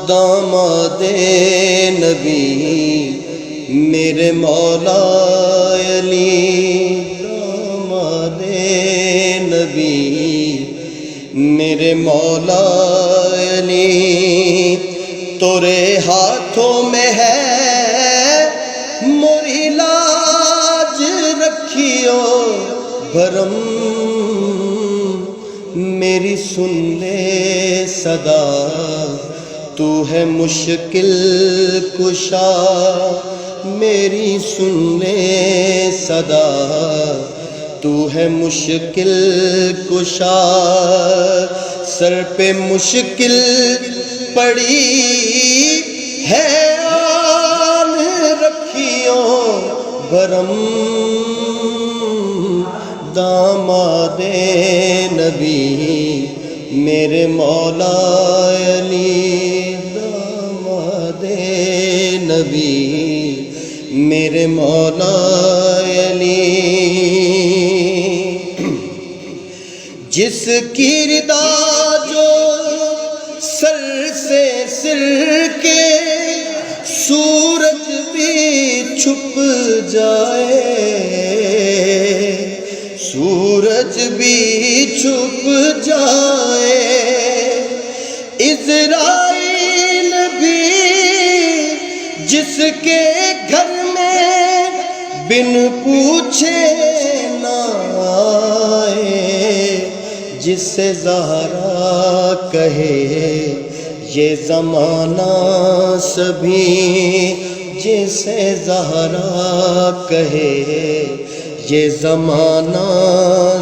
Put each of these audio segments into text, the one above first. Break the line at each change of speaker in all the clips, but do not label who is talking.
داماد نبی میرے مولا علی، داماد نبی میرے مولا علی، تورے ہاتھوں میں ہے موری لاج رکھیو بھرم، میری سن لے صدا تو ہے مشکل کشا، میری سن لے صدا تو ہے مشکل کشا، سر پہ مشکل پڑی ہے آن رکھیو بھرم، داماد نبی میرے مولا علی، داماد نبی میرے مولا علی، جس کی رضا جو سر سے سر کے سورج بھی چھپ جائے، سورج بھی چھپ جائے، عزرائیل بھی جس کے گھر میں بن پوچھے نہ آئے، جس سے زہرا کہے یہ زمانہ سبھی، جسے زہرا کہے یہ زمانہ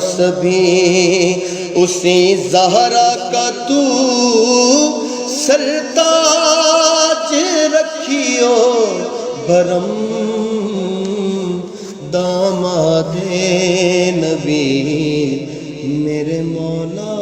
سبھی، اسی زہرا کا تو سرتاج رکھیو بھرم، داماد نبی میرے مولا